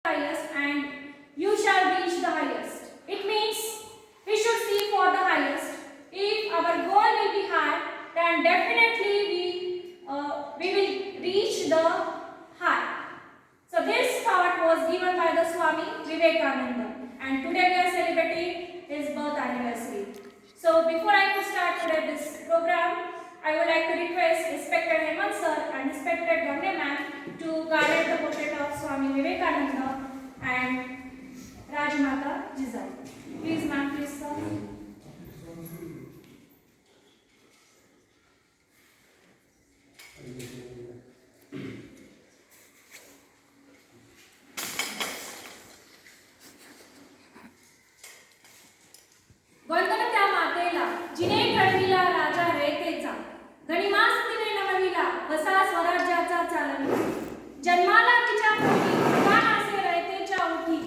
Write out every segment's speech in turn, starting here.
highest and you shall reach the highest. It means we should see for the highest. If our goal will be high, then definitely we will reach the high. So this thought was given by the Swami Vivekananda, and today we are celebrating his birth anniversary. So before I could start today this program, I would like to request respected Hemant sir and respected Gandhi ma'am to guide the portrait of Swami Vivekananda and Rajmata Jizau. Please ma'am, please sir. वंदन त्या मातेला जिने घडविला राजा रयतेचा, गणिमास तिने नमविला वसा स्वराज्याचा चालविला. जन्माला तिच्या पोटी भगवान असे रयतेच्या ओठी,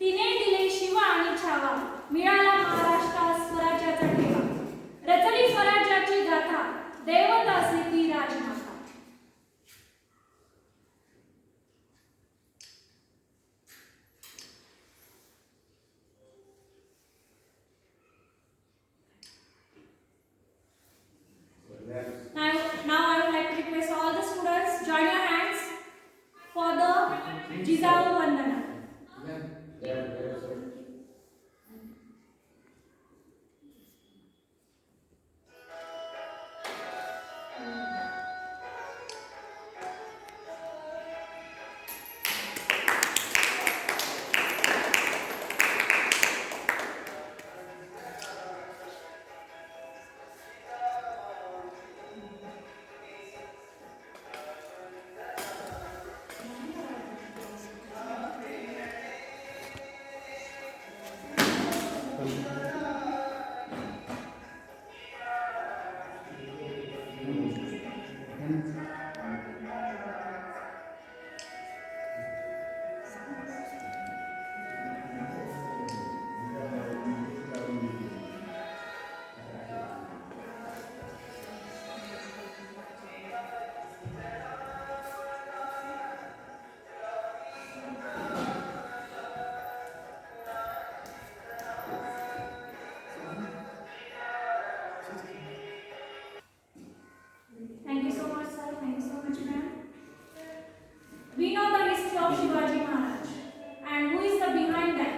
तिने दिले शिव आणि छावा, मिळाला महाराष्ट्रास स्वराज्याचा ठेवा. रचली स्वराज्याची गाथा, दैवत असे ती राजमाता. Now I would like to request all the students join your hands for the Jizau Vandana. Thank you so much, sir. Thank you so much, ma'am. We know the history of Shivaji Maharaj, and who is the behind that?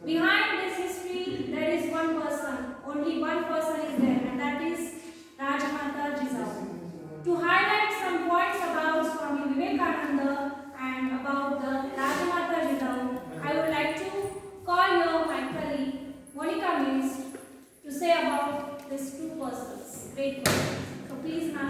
Behind this history, there is one person. Only one person is there, and that is Rajmata Jizau. To highlight some points about Swami Vivekananda and about the Rajmata Jizau, I would like to call here my colleague Monica Mills to say about these two persons, great persons. So please, ma'am.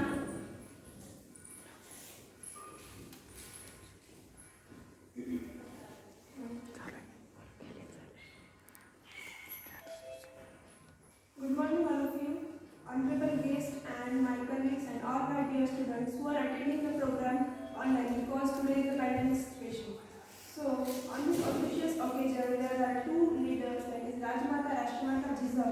Good morning, all of you, honorable guests and my colleagues and all my dear students who are attending the program online because today is the pandemic situation. So, on this auspicious occasion, there are two leaders, that is Rajmata Rashtramata Jizau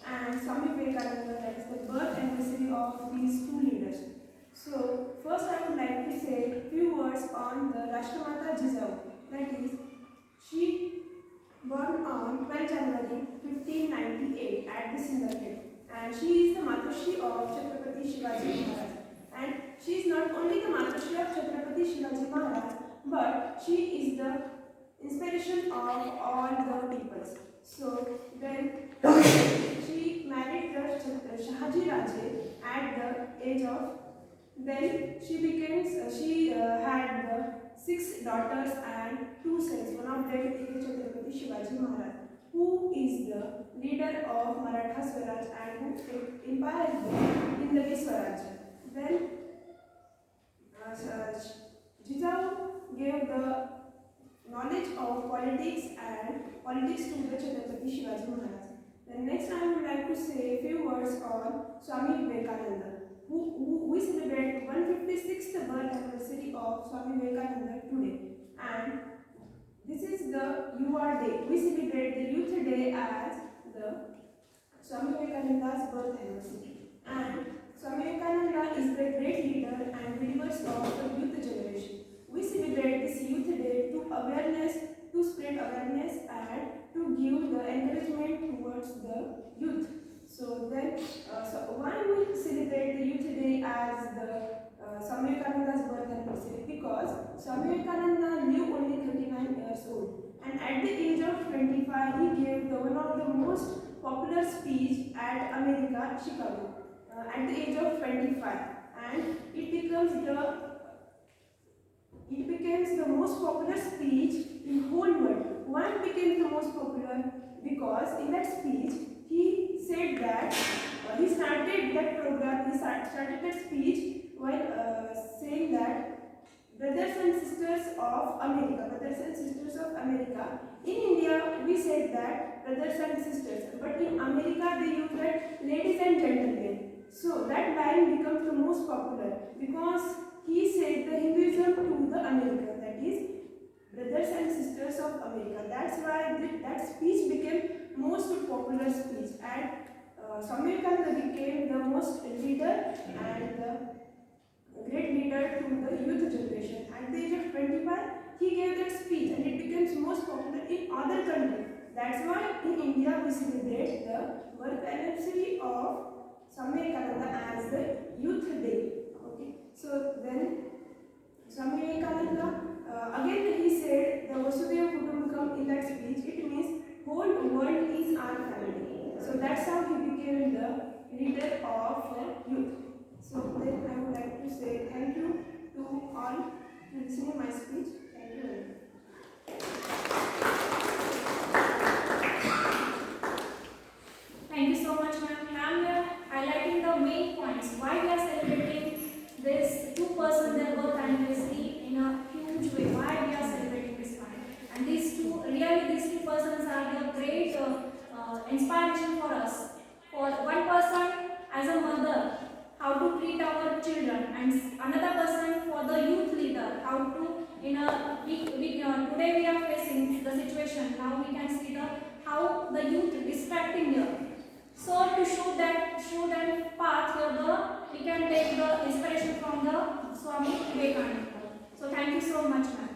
and Swami Vivekananda, that is the birth anniversary of these two leaders. So, first I would like to say a few words on the Rashtramata Jizau, that is, she born on 12 January 1598 at the Sindarkhed, and she is the Matashi of Chhatrapati Shivaji Maharaj. And she is not only the Matashi of Chhatrapati Shivaji Maharaj, but she is the inspiration of all the peoples. So then she married the Shahaji Raje at the age of. Then she had the 6 daughters and 2 sons. One of them is Chhatrapati Shivaji Maharaj, who is the leader of Maratha Swaraj and who imparted the Hindvi Swaraj. Then Jizau gave the knowledge of politics to the Chhatrapati Shivaji Maharaj. Then next I would like to say a few words on Swami Vivekananda, who we celebrate 156th birth anniversary of Swami Vivekananda today. And this is the UR Day. We celebrate the Youth Day as the Swami Vivekananda's birth anniversary. And Swami Vivekananda is the great leader and believers of the youth generation. We celebrate this Youth Day to awareness So why we celebrate the Youth Day as the Swami Vivekananda's birth anniversary? Because Swami Vivekananda lived only 39 years old, and at the age of 25, he gave one of the most popular speech at America, Chicago, at the age of 25, and it becomes the most popular speech in whole world. Why it became the most popular? Because in that speech he said that he started that program. He started that speech while saying that brothers and sisters of America, brothers and sisters of America. In India, we said that brothers and sisters, but in America they use that ladies and gentlemen. So that line becomes the most popular because he said the Hinduism to the America, that is brothers and sisters of America. That's why that speech became most popular speech, and Swami Vivekananda became the most leader and the great leader to the youth generation. At the age of 25, he gave that speech and it becomes most popular in other countries. That's why in India we celebrate the birth anniversary of Swami Vivekananda as the Youth Day. Okay, so then Swami Vivekananda again he said the Vasudhaiva Kutumbakam in that speech. It means whole world is our family. So that's how he became the leader of youth. So then I would like to say thank you to all to listening my speech. Thank you very much. Thank you so much, ma'am. Ma'am, we are highlighting the main points. Why we are celebrating this two person their birth anniversary in a huge way. Why we are celebrating this one. And these two persons are the great inspiration for us. For one person as a mother, how to treat our children, and another person for the youth leader, how to today we are facing the situation. Now we can see how the youth is distracting here. So to show them path here, we can take the inspiration from the Swami Vivekananda. So thank you so much, ma'am.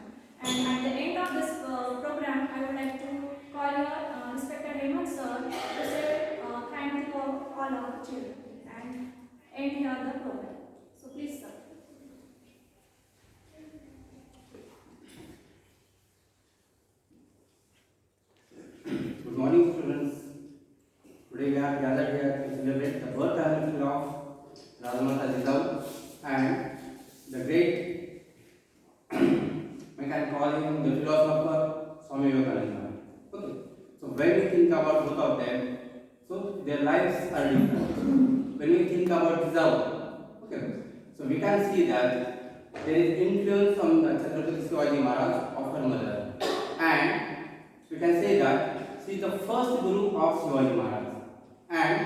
And at the end of this program, I would like to call your respected Hemant sir to say thank you to all our children and end here the program. So please, sir. Good morning, students. Today we are gathered here to celebrate the birth anniversary of Radhamata Jidam and the great, we can call him the philosopher Swami Vivekananda. Okay, so when we think about both of them, so their lives are different. When we think about Jidam, okay, so we can see that there is influence from the Chhatrapati Shivaji Maharaj of her mother, and we can say that she is the first guru of Shivaji Maharaj, and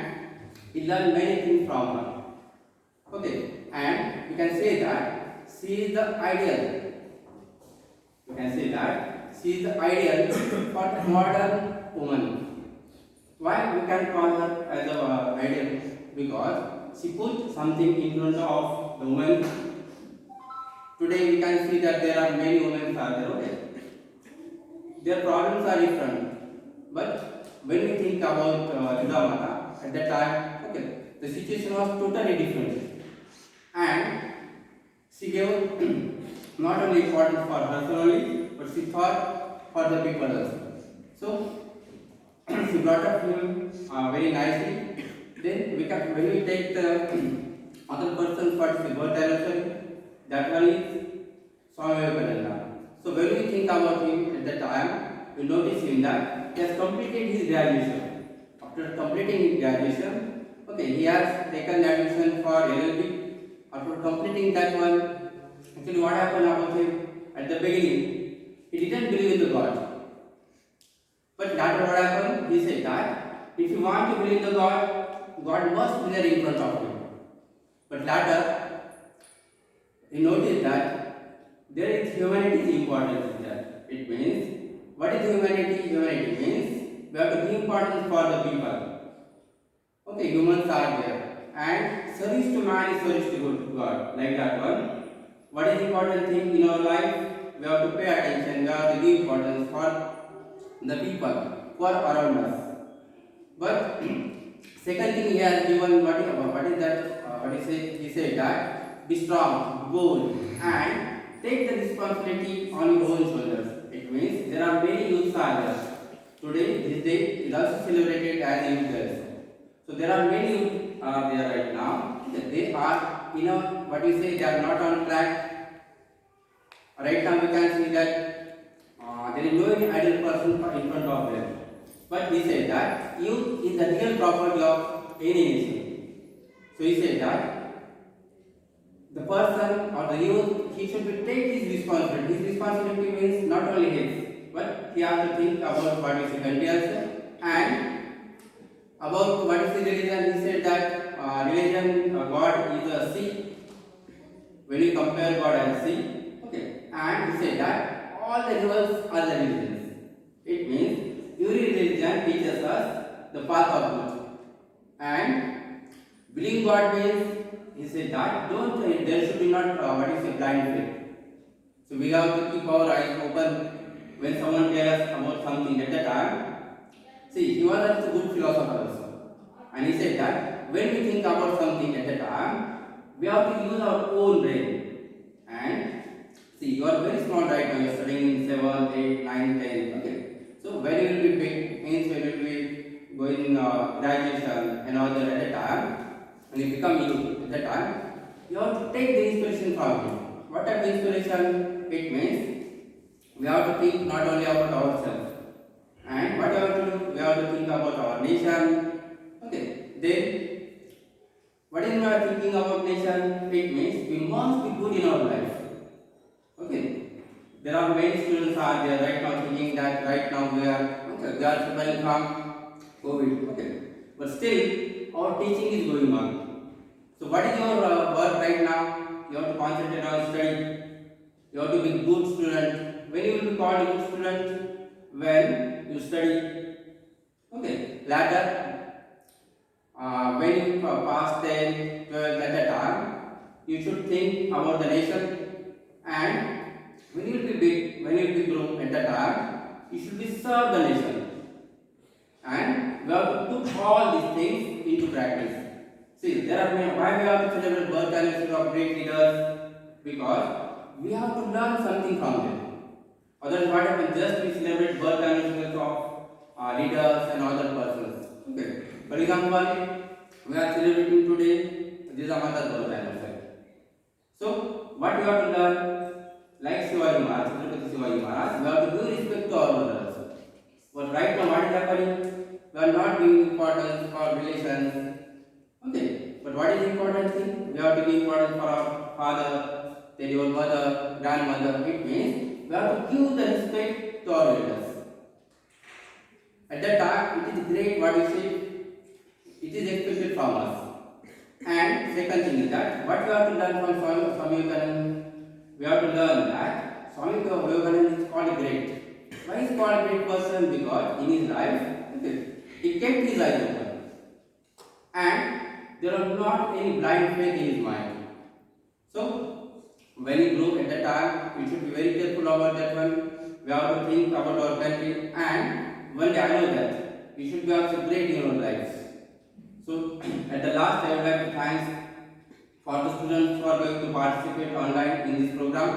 he learned many things from her. Okay, and we can say that she is the ideal. We can say that she is the ideal for the modern woman. Why we can call her as an ideal? Because she put something in front of the woman. Today we can see that there are many women are there. Okay, their problems are different, but when we think about Jidamata at that time, okay, the situation was totally different, and she gave not only importance for herself only, but she thought for the people also. So she brought up him very nicely. Then when we take the other person for the birth anniversary, that one is Swami Vivekananda. So when we think about him at that time, we notice him that he has completed his graduation. After completing his graduation, okay, he has taken admission for LLB. After completing that one, actually what happened about him at the beginning, he didn't believe in the God. But later what happened? He said that if you want to believe in the God, God must be there in front of you. But later, he noticed that there is humanity's importance in that. It means, what is humanity? Humanity means we have to give importance for the people. Okay, humans are there. And service to man is service to God. Like that one. What is the important thing in our life? We have to pay attention. We have to give importance for the people who are around us. But Second thing he has given what is that? What is it? He said that be strong, bold, and take the responsibility on your own shoulders. It means there are many youths are there. Today, this day is also celebrated as Youth Day. So there are many youth there right now. They are, what you say, they are not on track. Right now we can see that there is no any idle person in front of them. But he said that youth is the real property of any nation. So he said that the person or the youth, he should take his responsibility. His responsibility means not only his, but he has to think about what is the country also, and about what is the religion. He said that religion, God is a sea. When you compare God and sea, okay, and he said that all the rivers are the religions. It means every religion teaches us the path of good, and believing God means, he said that there should be not what is a blind faith. So we have to keep our eyes open when someone tells us about something at the time. See, he was also a good philosopher also, and he said that when we think about something at the time, we have to use our own brain. And see, you are very small right now. You are studying in 7, 8, 9, 10. Okay. So when you will be big, means when you will be going graduation and all that at the time, and you become youth at the time, you have to take the inspiration from him. What type of inspiration? It means we have to think not only about ourselves. And what we have to do? We have to think about our nation. Okay. Then, what is my thinking about nation? It means we must be good in our life. Okay. There are many students are there right now thinking that right now they are suffering from COVID. Okay. But still, our teaching is going on. So what is your work right now? You have to concentrate on study. You have to be a good student. When you will be called a good student? When you study. Okay. Later, when you pass 10, 12 at the time, you should think about the nation. And when you will be big, when you will be grown at the time, you should be serve the nation. And we have to put all these things into practice. See, there are many. Why we have to celebrate birth anniversary of great leaders? Because we have to learn something from them. Otherwise, what happens? Just we celebrate birth anniversaries of leaders and other persons. Okay. For example, we are celebrating today Jijamata's birth anniversary. So, what we have to learn? Like Shivaji Maharaj, Chhatrapati Shivaji Maharaj, we have to give respect to our mother also. But right now, what is happening? We are not giving importance for relations. Okay. But what is the important thing? We have to give importance for our father, then your mother, grandmother. It means we have to give the respect to our elders. At that time, it is great what you say. It is expected from us. And second thing is that what we have to learn from Swami Vivekananda, we have to learn that Swami Vivekananda is called a great. Why is he called a great person? Because in his life, he kept his eyes open. And there was not any blind faith in his mind. So, when you grow at that time, you should be very careful about that one. We have to think about our country, and one day I know that you should be also great in your lives. So, at the last, I would like to thank for the students who are going to participate online in this program.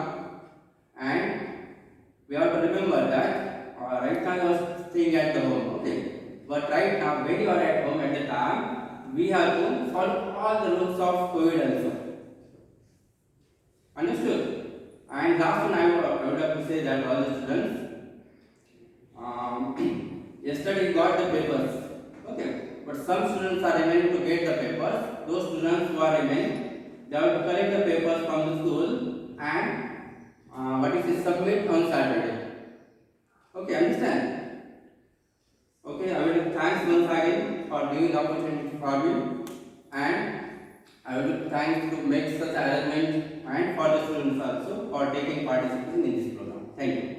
And we have to remember that right now you are staying at the home, okay? But right now, when you are at home at the time, we have to follow all the rules of COVID also. Understood? And last one, I would have to say that all the students, yesterday got the papers, okay? But some students are remaining to get the papers. Those students who are remaining, they have to collect the papers from the school and submit on Saturday. Okay, understand? Okay, I will thanks once again for giving the opportunity for me, and I will thank to make such arrangement and for the students also for taking participation in this program. Thank you.